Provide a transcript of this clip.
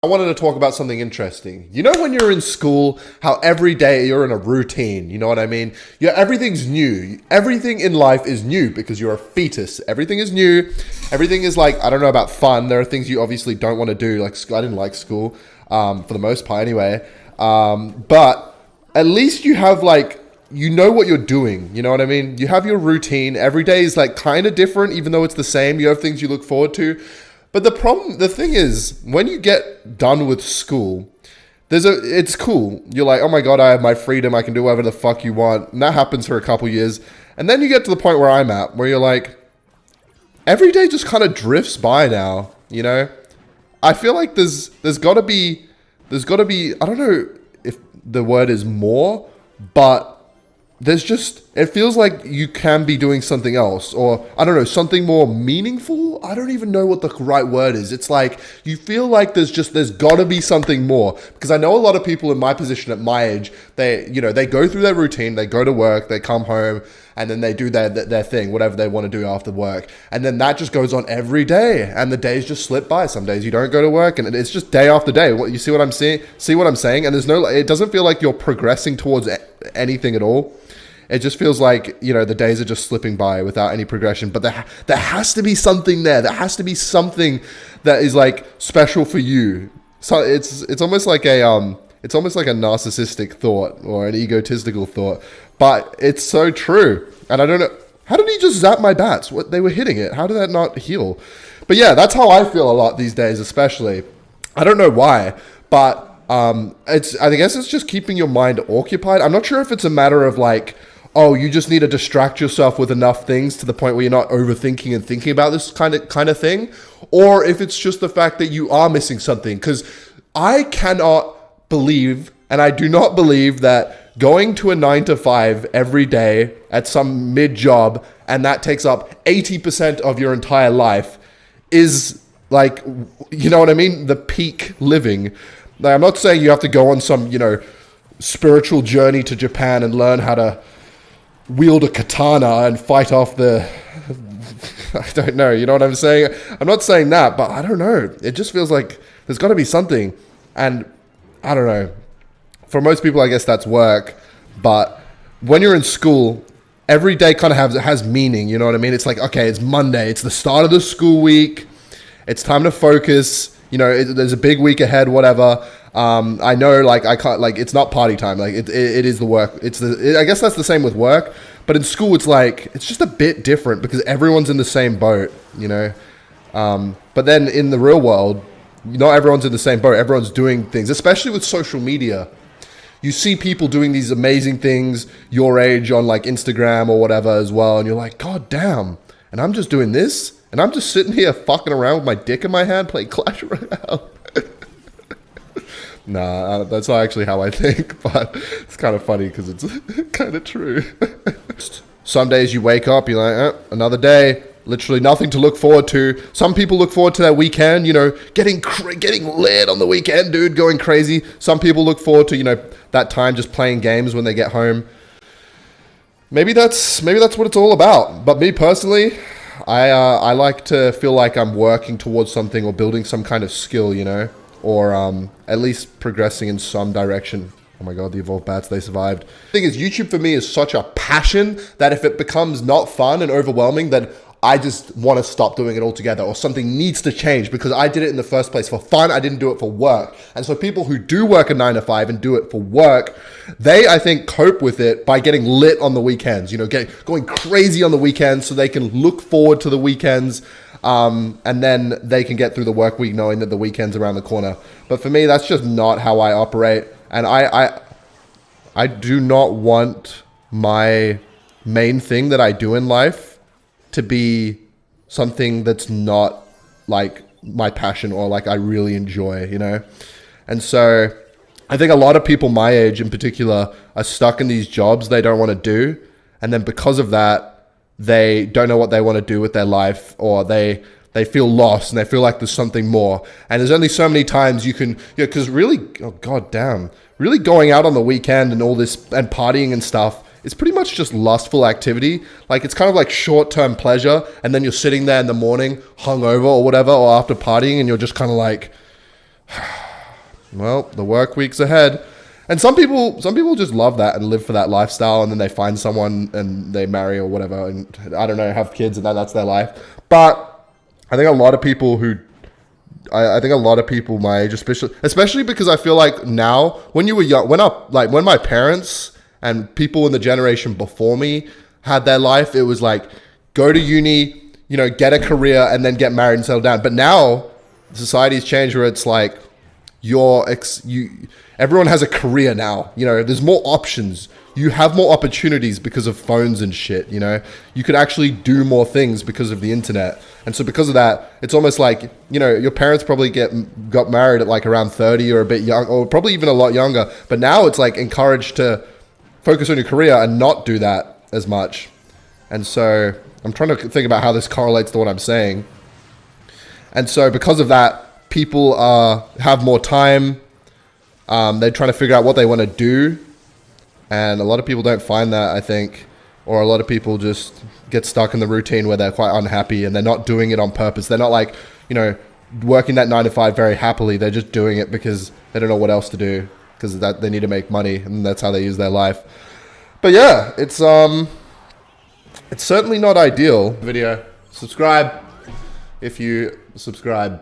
I wanted to talk about something interesting. You know when you're in school, how every day you're in a routine, you know what I mean? Yeah, everything's new. Everything in life is new because you're a fetus. Everything is new. Everything is like, I don't know about fun. There are things you obviously don't want to do. Like, I didn't like school, for the most part anyway. But at least you have like, you know what you're doing, you know what I mean? You have your routine. Every day is like kind of different, even though it's the same. You have things you look forward to. But the thing is, when you get done with school, it's cool. You're like, oh my God, I have my freedom. I can do whatever the fuck you want. And that happens for a couple years. And then you get to the point where I'm at, where you're like, every day just kind of drifts by now, you know? I feel like there's gotta be, I don't know if the word is more, but it feels like you can be doing something else, or I don't know, something more meaningful. I don't even know what the right word is. It's like, you feel like there's gotta be something more, because I know a lot of people in my position at my age, they go through their routine, they go to work, they come home, and then they do their thing, whatever they want to do after work. And then that just goes on every day, and the days just slip by. Some days you don't go to work, and it's just day after day. You see what I'm saying? See what I'm saying? And it doesn't feel like you're progressing towards anything at all. It just feels like, the days are just slipping by without any progression. But there has to be something there. There has to be something that is like special for you. So it's almost like a narcissistic thought or an egotistical thought. But it's so true. And I don't know, how did he just zap my bats? What, they were hitting it. How did that not heal? But yeah, that's how I feel a lot these days, especially. I don't know why, but I guess it's just keeping your mind occupied. I'm not sure if it's a matter of like, oh, you just need to distract yourself with enough things to the point where you're not overthinking and thinking about this kind of thing, or if it's just the fact that you are missing something. Because I cannot believe, and I do not believe, that going to a 9 to 5 every day at some mid job, and that takes up 80% of your entire life, is like, you know what I mean? The peak living. Like, I'm not saying you have to go on some, spiritual journey to Japan and learn how to wield a katana and fight off I don't know, you know what I'm saying? I'm not saying that, but I don't know. It just feels like there's got to be something. And I don't know. For most people, I guess that's work. But when you're in school, every day kind of has meaning, you know what I mean? It's like, okay, it's Monday. It's the start of the school week. It's time to focus. There's a big week ahead, whatever. I know, like, I can't, like, it's not party time. Like, it is the work. I guess that's the same with work. But in school, it's like, it's just a bit different because everyone's in the same boat, But then in the real world, not everyone's in the same boat. Everyone's doing things, especially with social media. You see people doing these amazing things your age on, like, Instagram or whatever as well. And you're like, God damn. And I'm just doing this. And I'm just sitting here fucking around with my dick in my hand playing Clash Royale. Nah, that's not actually how I think, but it's kind of funny because it's kind of true. Some days you wake up, you're like, another day, literally nothing to look forward to. Some people look forward to that weekend, getting lit on the weekend, dude, going crazy. Some people look forward to, that time just playing games when they get home. Maybe that's what it's all about. But me personally, I like to feel like I'm working towards something or building some kind of skill, or at least progressing in some direction. Oh my God, the evolved bats, they survived. The thing is, YouTube for me is such a passion that if it becomes not fun and overwhelming, then I just want to stop doing it altogether, or something needs to change because I did it in the first place for fun. I didn't do it for work. And so people who do work a 9 to 5 and do it for work, they, I think, cope with it by getting lit on the weekends, going crazy on the weekends so they can look forward to the weekends. And then they can get through the work week knowing that the weekend's around the corner. But for me, that's just not how I operate. And I do not want my main thing that I do in life to be something that's not like my passion or like I really enjoy, And so I think a lot of people my age in particular are stuck in these jobs they don't want to do. And then because of that, they don't know what they want to do with their life, or they feel lost and they feel like there's something more. And there's only so many times you can, because really, oh God damn, really going out on the weekend and all this and partying and stuff, it's pretty much just lustful activity. Like, it's kind of like short-term pleasure. And then you're sitting there in the morning hungover or whatever, or after partying, and you're just kind of like, well, the work week's ahead. And some people just love that and live for that lifestyle, and then they find someone and they marry or whatever, and I don't know, have kids, and that's their life. But I think a lot of people who, I think a lot of people my age, especially because I feel like now, when you were young, when my parents and people in the generation before me had their life, it was like, go to uni, you know, get a career, and then get married and settle down. But now society's changed where it's like, everyone has a career now. You know, there's more options. You have more opportunities because of phones and shit. You know, you could actually do more things because of the internet. And so because of that, it's almost like, you know, your parents probably got married at like around 30 or a bit young, or probably even a lot younger. But now it's like encouraged to focus on your career and not do that as much. And so I'm trying to think about how this correlates to what I'm saying. And so because of that, people have more time. They're trying to figure out what they want to do. And a lot of people don't find that, I think. Or a lot of people just get stuck in the routine where they're quite unhappy and they're not doing it on purpose. They're not like, you know, working that 9 to 5 very happily. They're just doing it because they don't know what else to do, because that they need to make money, and that's how they use their life. But yeah, it's certainly not ideal. Video. Subscribe if you subscribe.